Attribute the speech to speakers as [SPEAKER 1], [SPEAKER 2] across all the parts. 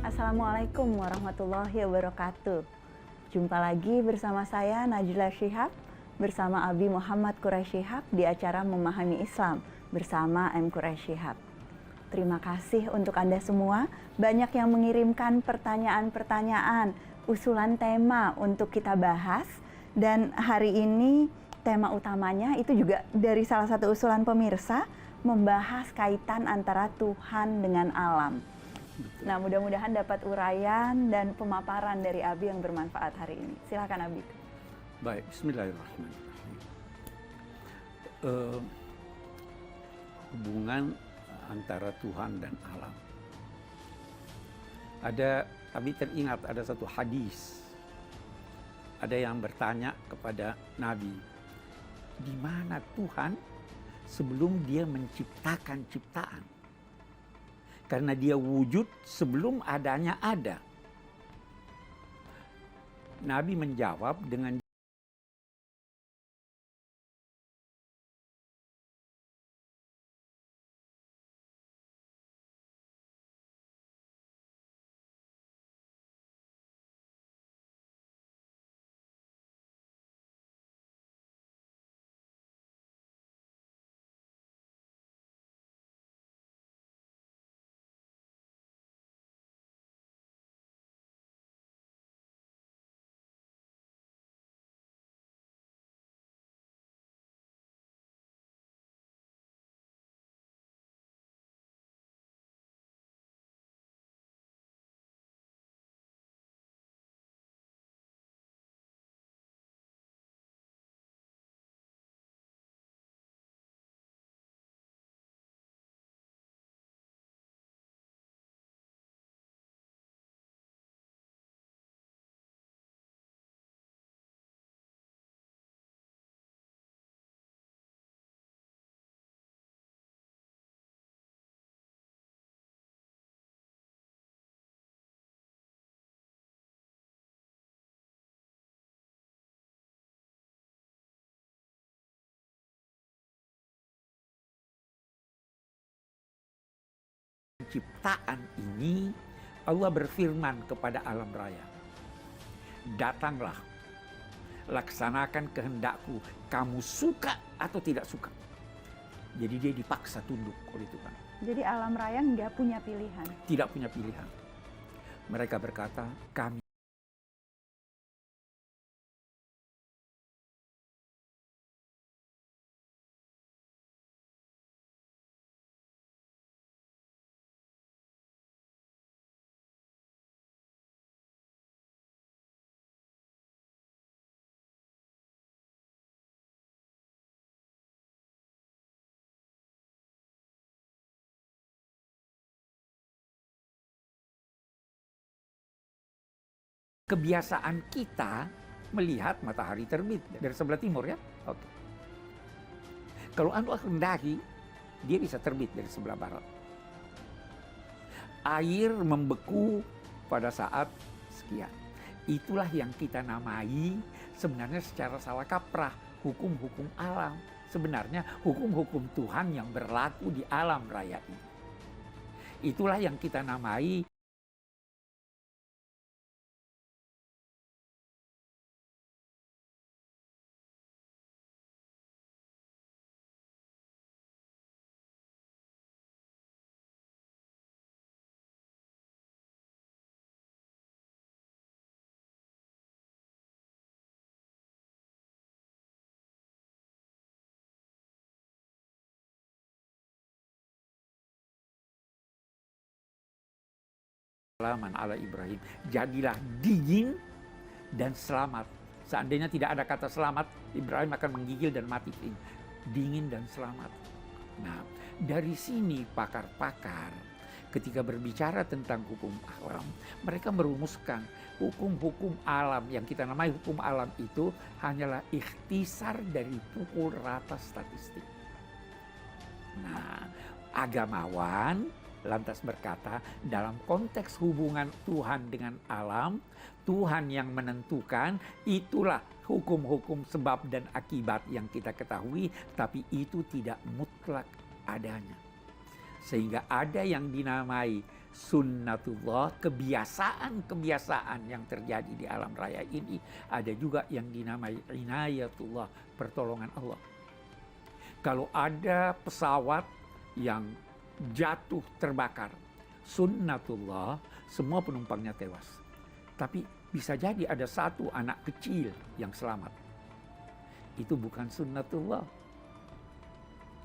[SPEAKER 1] Assalamualaikum warahmatullahi wabarakatuh. Jumpa lagi bersama saya Najla Shihab bersama Abi Muhammad Quraisy Shihab di acara Memahami Islam bersama M. Quraisy Shihab. Terima kasih untuk Anda semua, banyak yang mengirimkan pertanyaan-pertanyaan, usulan tema untuk kita bahas, dan hari ini tema utamanya itu juga dari salah satu usulan pemirsa, membahas kaitan antara Tuhan dengan alam. Nah, mudah-mudahan dapat uraian dan pemaparan dari Abi yang bermanfaat hari ini. Silakan Abi.
[SPEAKER 2] Baik, bismillahirrahmanirrahim. Hubungan antara Tuhan dan alam. Abi teringat ada satu hadis. Ada yang bertanya kepada Nabi, di mana Tuhan sebelum dia menciptakan ciptaan? Karena dia wujud sebelum adanya ada. Nabi menjawab dengan ciptaan ini, Allah berfirman kepada alam raya, datanglah, laksanakan kehendakku, kamu suka atau tidak suka. Jadi dia dipaksa tunduk oleh Tuhan.
[SPEAKER 1] Jadi alam raya nggak punya pilihan?
[SPEAKER 2] Tidak punya pilihan. Mereka berkata, kami kebiasaan kita melihat matahari terbit dari sebelah timur ya. Oke. Kalau Allah kehendaki, dia bisa terbit dari sebelah barat. Air membeku pada saat sekian. Itulah yang kita namai sebenarnya secara salah kaprah hukum-hukum alam. Sebenarnya hukum-hukum Tuhan yang berlaku di alam raya ini. Itulah yang kita namai salaman ala Ibrahim. Jadilah dingin dan selamat. Seandainya tidak ada kata selamat, Ibrahim akan menggigil dan mati. Dingin dan selamat. Nah, dari sini pakar-pakar ketika berbicara tentang hukum alam, mereka merumuskan hukum-hukum alam yang kita namai hukum alam itu hanyalah ikhtisar dari pukul rata statistik. Nah, agamawan lantas berkata, dalam konteks hubungan Tuhan dengan alam, Tuhan yang menentukan, itulah hukum-hukum sebab dan akibat yang kita ketahui, tapi itu tidak mutlak adanya. Sehingga ada yang dinamai sunnatullah, kebiasaan-kebiasaan yang terjadi di alam raya ini. Ada juga yang dinamai inayatullah, pertolongan Allah. Kalau ada pesawat yang jatuh terbakar, sunnatullah, semua penumpangnya tewas. Tapi bisa jadi ada satu anak kecil yang selamat. Itu bukan sunnatullah.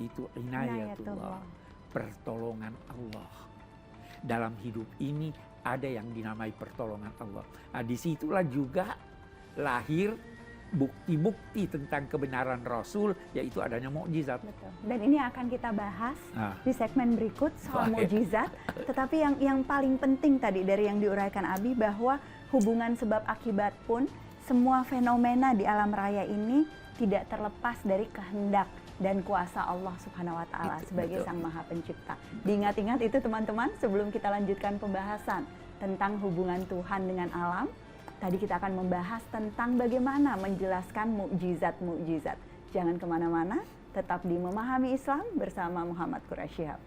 [SPEAKER 2] Itu inayatullah, pertolongan Allah. Dalam hidup ini ada yang dinamai pertolongan Allah. Nah, disitulah juga lahir bukti-bukti tentang kebenaran Rasul, yaitu adanya mukjizat.
[SPEAKER 1] Betul. Dan ini akan kita bahas di segmen berikut soal mukjizat. Tetapi yang paling penting tadi dari yang diuraikan Abi, bahwa hubungan sebab akibat pun semua fenomena di alam raya ini tidak terlepas dari kehendak dan kuasa Allah Subhanahu wa Ta'ala sebagai Sang Maha Pencipta. Diingat-ingat itu teman-teman, sebelum kita lanjutkan pembahasan tentang hubungan Tuhan dengan alam. Tadi kita akan membahas tentang bagaimana menjelaskan mukjizat-mukjizat. Jangan kemana-mana, tetap di Memahami Islam bersama Muhammad Quraish Shihab.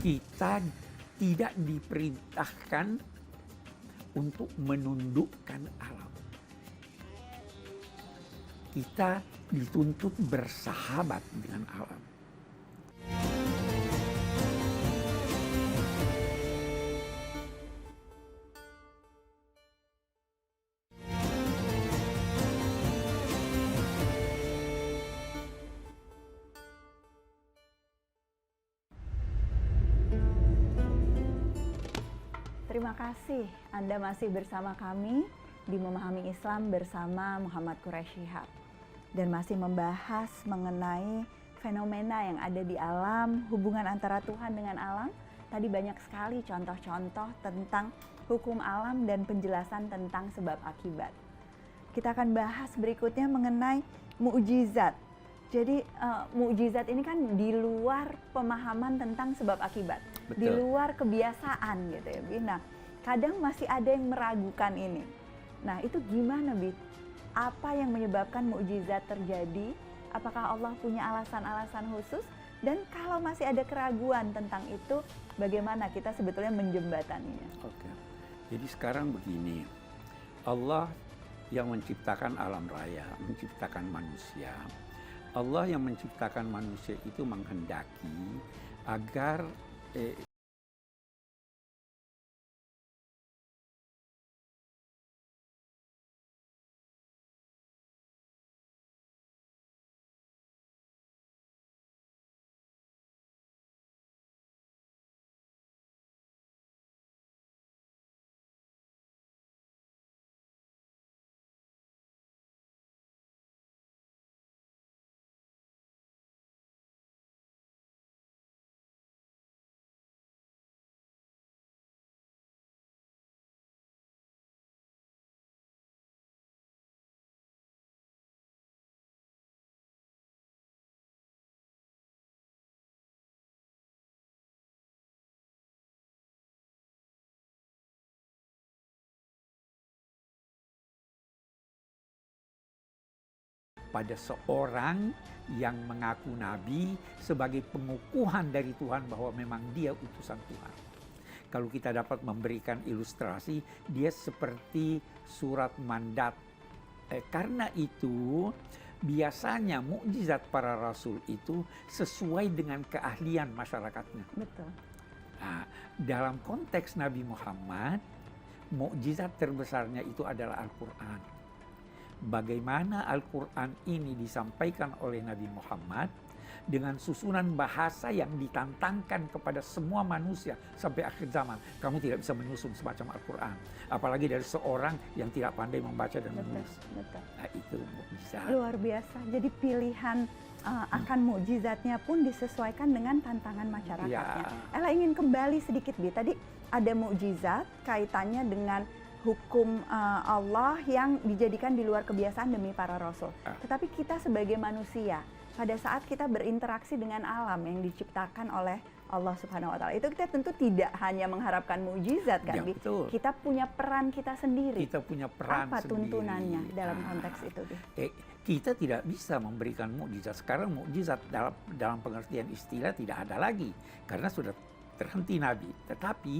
[SPEAKER 2] Kita tidak diperintahkan untuk menundukkan alam. Kita dituntut bersahabat dengan alam.
[SPEAKER 1] Terima kasih Anda masih bersama kami di Memahami Islam bersama Muhammad Quraish Shihab, dan masih membahas mengenai fenomena yang ada di alam, hubungan antara Tuhan dengan alam. Tadi banyak sekali contoh-contoh tentang hukum alam dan penjelasan tentang sebab akibat. Kita akan bahas berikutnya mengenai mukjizat. Jadi mukjizat ini kan di luar pemahaman tentang sebab akibat.
[SPEAKER 2] Betul.
[SPEAKER 1] Di luar kebiasaan gitu ya, Bi. Nah, kadang masih ada yang meragukan ini. Nah, itu gimana, Bi? Apa yang menyebabkan mukjizat terjadi? Apakah Allah punya alasan-alasan khusus? Dan kalau masih ada keraguan tentang itu, bagaimana kita sebetulnya menjembataninya?
[SPEAKER 2] Oke. Jadi sekarang begini, Allah yang menciptakan alam raya, menciptakan manusia. Allah yang menciptakan manusia itu menghendaki agar pada seorang yang mengaku nabi sebagai pengukuhan dari Tuhan bahwa memang dia utusan Tuhan. Kalau kita dapat memberikan ilustrasi, dia seperti surat mandat. Karena itu biasanya mukjizat para rasul itu sesuai dengan keahlian masyarakatnya.
[SPEAKER 1] Betul.
[SPEAKER 2] Nah, dalam konteks Nabi Muhammad, mukjizat terbesarnya itu adalah Al-Quran. Bagaimana Al-Quran ini disampaikan oleh Nabi Muhammad dengan susunan bahasa yang ditantangkan kepada semua manusia sampai akhir zaman. Kamu tidak bisa menyusun semacam Al-Quran, apalagi dari seorang yang tidak pandai membaca dan menulis.
[SPEAKER 1] Betul.
[SPEAKER 2] Nah, itu mukjizat.
[SPEAKER 1] Luar biasa. Jadi pilihan akan mukjizatnya pun disesuaikan dengan tantangan masyarakatnya. Ella ingin kembali sedikit, Bi. Tadi ada mukjizat kaitannya dengan hukum Allah yang dijadikan di luar kebiasaan demi para rasul. Tetapi kita sebagai manusia, pada saat kita berinteraksi dengan alam yang diciptakan oleh Allah Subhanahu wa Ta'ala, itu kita tentu tidak hanya mengharapkan mukjizat, kan?
[SPEAKER 2] Ya, betul.
[SPEAKER 1] Kita punya peran kita sendiri.
[SPEAKER 2] Kita punya peran
[SPEAKER 1] apa
[SPEAKER 2] sendiri.
[SPEAKER 1] tuntunannya dalam konteks itu, Bi?
[SPEAKER 2] kita tidak bisa memberikan mukjizat. Sekarang mukjizat dalam pengertian istilah tidak ada lagi karena sudah terhenti Nabi. Tetapi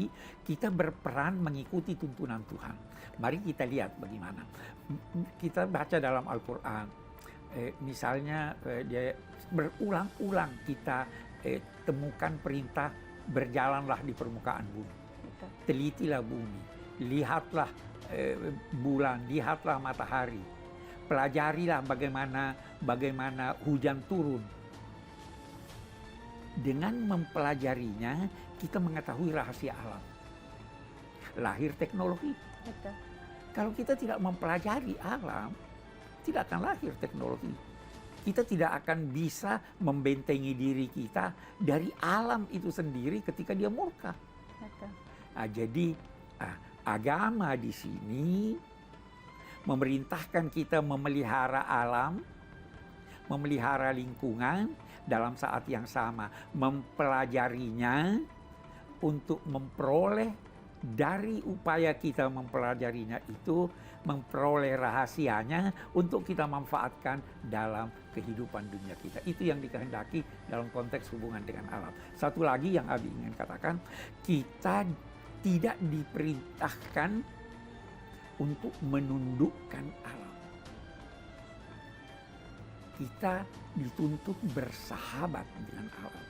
[SPEAKER 2] kita berperan mengikuti tuntunan Tuhan. Mari kita lihat bagaimana. Kita baca dalam Al-Quran, misalnya dia berulang-ulang kita temukan perintah berjalanlah di permukaan bumi.
[SPEAKER 1] Betul.
[SPEAKER 2] Telitilah bumi, lihatlah bulan, lihatlah matahari. Pelajarilah bagaimana hujan turun. Dengan mempelajarinya, kita mengetahui rahasia alam. Lahir teknologi.
[SPEAKER 1] Betul.
[SPEAKER 2] Kalau kita tidak mempelajari alam, tidak akan lahir teknologi. Kita tidak akan bisa membentengi diri kita dari alam itu sendiri ketika dia murka.
[SPEAKER 1] Betul.
[SPEAKER 2] Nah, jadi agama di sini memerintahkan kita memelihara alam, memelihara lingkungan, dalam saat yang sama mempelajarinya untuk memperoleh dari upaya kita mempelajarinya itu, memperoleh rahasianya untuk kita manfaatkan dalam kehidupan dunia kita. Itu yang dikehendaki dalam konteks hubungan dengan alam. Satu lagi yang Abi ingin katakan, kita tidak diperintahkan untuk menundukkan alam. Kita dituntut bersahabat dengan alam.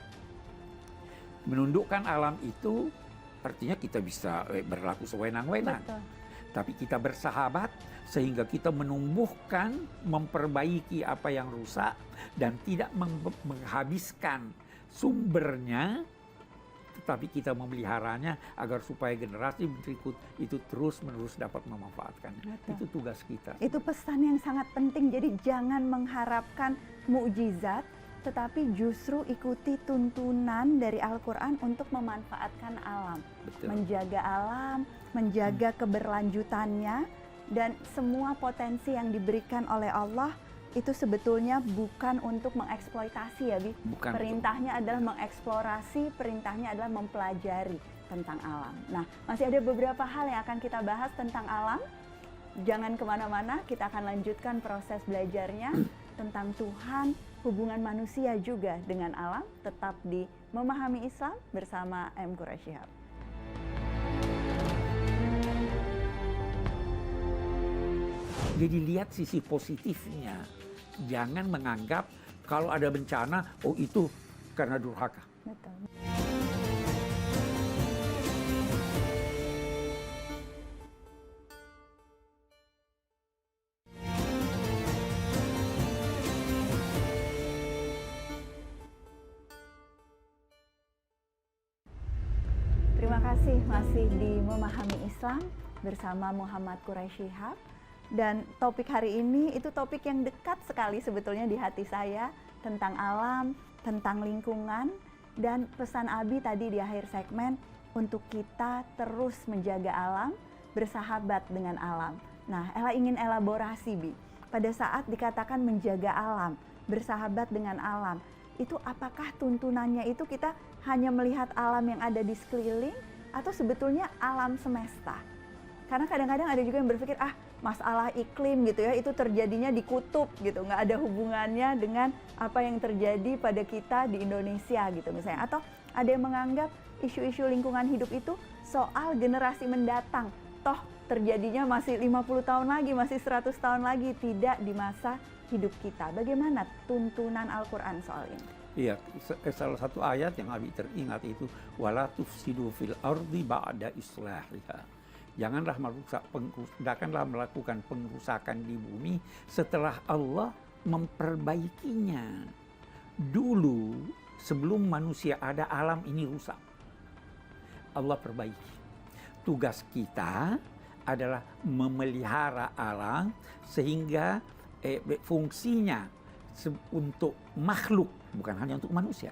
[SPEAKER 2] Menundukkan alam itu artinya kita bisa berlaku sewenang-wenang.
[SPEAKER 1] Betul.
[SPEAKER 2] Tapi kita bersahabat sehingga kita menumbuhkan, memperbaiki apa yang rusak dan tidak menghabiskan sumbernya, tetapi kita memeliharanya agar supaya generasi berikut itu terus-menerus dapat memanfaatkannya.
[SPEAKER 1] Betul.
[SPEAKER 2] Itu tugas kita.
[SPEAKER 1] Itu pesan yang sangat penting. Jadi jangan mengharapkan mukjizat, tetapi justru ikuti tuntunan dari Al-Quran untuk memanfaatkan alam.
[SPEAKER 2] Betul.
[SPEAKER 1] Menjaga alam, menjaga keberlanjutannya, dan semua potensi yang diberikan oleh Allah itu sebetulnya bukan untuk mengeksploitasi ya, Bi.
[SPEAKER 2] Bukan.
[SPEAKER 1] Perintahnya adalah mengeksplorasi, perintahnya adalah mempelajari tentang alam. Nah, masih ada beberapa hal yang akan kita bahas tentang alam. Jangan kemana-mana, kita akan lanjutkan proses belajarnya tentang Tuhan, hubungan manusia juga dengan alam, tetap di Memahami Islam bersama M. Quraish Shihab.
[SPEAKER 2] Jadi lihat sisi positifnya. Jangan menganggap kalau ada bencana, oh itu karena durhaka.
[SPEAKER 1] Betul. Terima kasih masih di Memahami Islam bersama Muhammad Quraish Shihab. Dan topik hari ini itu topik yang dekat sekali sebetulnya di hati saya, tentang alam, tentang lingkungan, dan pesan Abi tadi di akhir segmen untuk kita terus menjaga alam, bersahabat dengan alam. Nah, Ella ingin elaborasi, Bi. Pada saat dikatakan menjaga alam, bersahabat dengan alam, itu apakah tuntunannya itu kita hanya melihat alam yang ada di sekeliling atau sebetulnya alam semesta? Karena kadang-kadang ada juga yang berpikir, masalah iklim gitu ya, itu terjadinya di kutub gitu, nggak ada hubungannya dengan apa yang terjadi pada kita di Indonesia gitu misalnya. Atau ada yang menganggap isu-isu lingkungan hidup itu soal generasi mendatang, toh terjadinya masih 50 tahun lagi, masih 100 tahun lagi, tidak di masa hidup kita. Bagaimana tuntunan Al-Quran soal ini?
[SPEAKER 2] Iya, salah satu ayat yang Abi teringat itu, wala tufsidu fil ardi ba'da islahiha. Janganlah melakukan pengrusakan di bumi setelah Allah memperbaikinya. Dulu sebelum manusia ada, alam ini rusak. Allah perbaiki. Tugas kita adalah memelihara alam sehingga fungsinya untuk makhluk, bukan hanya untuk manusia.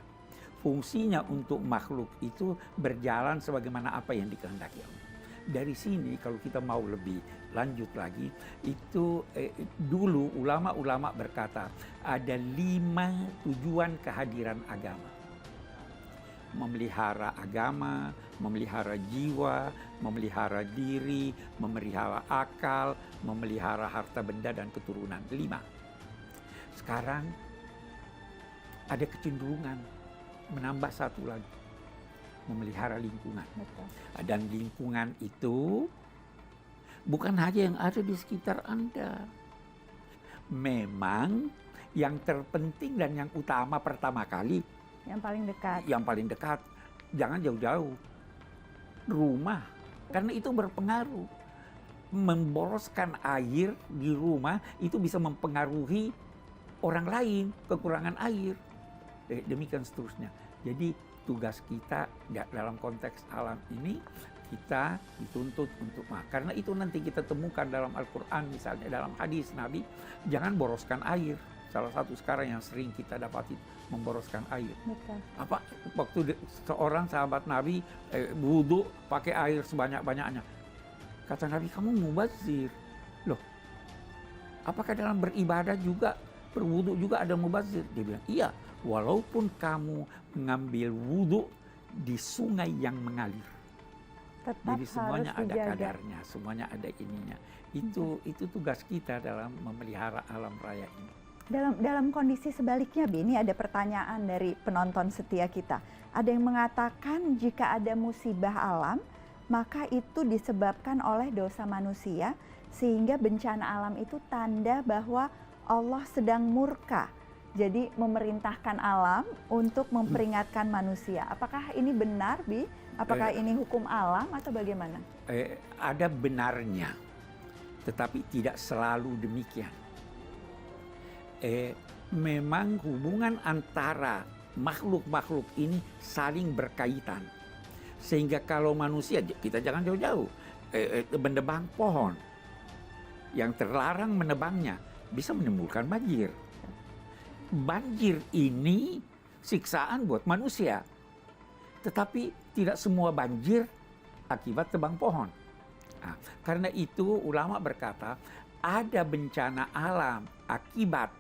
[SPEAKER 2] Fungsinya untuk makhluk itu berjalan sebagaimana apa yang dikehendaki Allah. Dari sini kalau kita mau lebih lanjut lagi, itu dulu ulama-ulama berkata ada 5 tujuan kehadiran agama. Memelihara agama, memelihara jiwa, memelihara diri, memelihara akal, memelihara harta benda dan keturunan. 5. Sekarang ada kecenderungan menambah satu lagi, memelihara lingkungan.
[SPEAKER 1] Betul.
[SPEAKER 2] Dan lingkungan itu bukan hanya yang ada di sekitar Anda. Memang yang terpenting dan yang utama pertama kali,
[SPEAKER 1] Yang paling dekat.
[SPEAKER 2] jangan jauh-jauh. Rumah, karena itu berpengaruh. Memboroskan air di rumah itu bisa mempengaruhi orang lain, kekurangan air. Demikian seterusnya. Jadi tugas kita dalam konteks alam ini, kita dituntut untuk karena itu nanti kita temukan dalam Al-Quran, misalnya dalam hadis Nabi, jangan boroskan air. Salah satu sekarang yang sering kita dapati, memboroskan air.
[SPEAKER 1] Betul.
[SPEAKER 2] Waktu seorang sahabat Nabi wudhu pakai air sebanyak-banyaknya. Kata Nabi, kamu mubazir. Loh, apakah dalam beribadah juga, berwudhu juga ada mubazir? Dia bilang, iya, walaupun kamu mengambil wudhu di sungai yang mengalir.
[SPEAKER 1] Tetap
[SPEAKER 2] Jadi semuanya
[SPEAKER 1] harus
[SPEAKER 2] ada
[SPEAKER 1] dijaga.
[SPEAKER 2] kadarnya, semuanya ada ininya. Itu tugas kita dalam memelihara alam raya ini.
[SPEAKER 1] Dalam kondisi sebaliknya, Bi, ini ada pertanyaan dari penonton setia kita. Ada yang mengatakan jika ada musibah alam, maka itu disebabkan oleh dosa manusia, sehingga bencana alam itu tanda bahwa Allah sedang murka. Jadi memerintahkan alam untuk memperingatkan manusia. Apakah ini benar, Bi? Apakah ini hukum alam atau bagaimana?
[SPEAKER 2] Ada benarnya, tetapi tidak selalu demikian. Memang hubungan antara makhluk-makhluk ini saling berkaitan. Sehingga kalau manusia, kita jangan jauh-jauh, menebang pohon yang terlarang menebangnya bisa menimbulkan banjir. Banjir ini siksaan buat manusia. Tetapi tidak semua banjir akibat tebang pohon. Nah, karena itu ulama berkata ada bencana alam akibat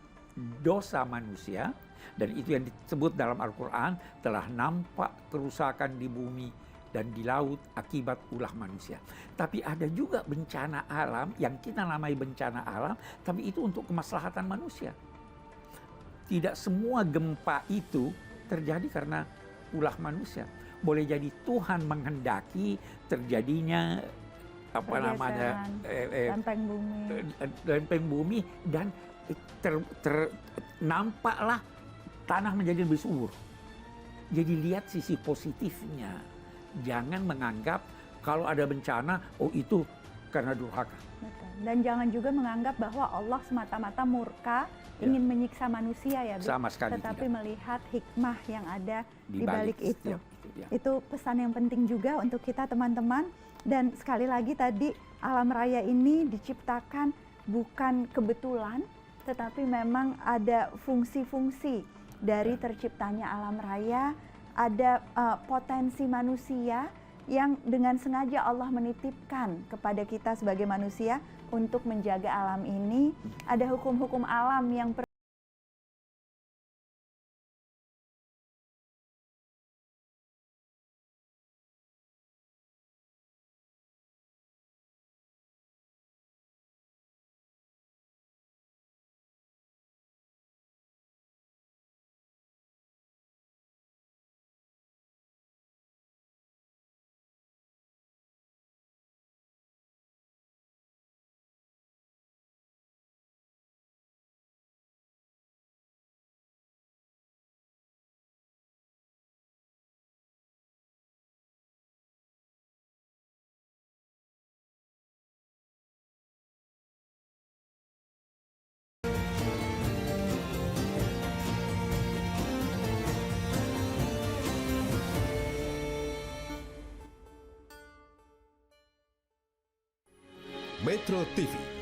[SPEAKER 2] dosa manusia, dan itu yang disebut dalam Al-Quran, telah nampak kerusakan di bumi dan di laut akibat ulah manusia. Tapi ada juga bencana alam yang kita namai bencana alam, tapi itu untuk kemaslahatan manusia. Tidak semua gempa itu terjadi karena ulah manusia. Boleh jadi Tuhan menghendaki terjadinya
[SPEAKER 1] lempeng bumi
[SPEAKER 2] dan nampaklah tanah menjadi lebih subur. Jadi lihat sisi positifnya. Jangan menganggap kalau ada bencana, oh itu karena durhaka.
[SPEAKER 1] Dan jangan juga menganggap bahwa Allah semata-mata murka ingin menyiksa manusia, ya, Bu.
[SPEAKER 2] Sama sekali
[SPEAKER 1] tetapi
[SPEAKER 2] tidak.
[SPEAKER 1] melihat hikmah yang ada di balik itu.
[SPEAKER 2] Ya.
[SPEAKER 1] Itu pesan yang penting juga untuk kita, teman-teman. Dan sekali lagi tadi, alam raya ini diciptakan bukan kebetulan, tetapi memang ada fungsi-fungsi dari terciptanya alam raya. Ada potensi manusia yang dengan sengaja Allah menitipkan kepada kita sebagai manusia untuk menjaga alam ini. Ada hukum-hukum alam yang
[SPEAKER 3] Metro TV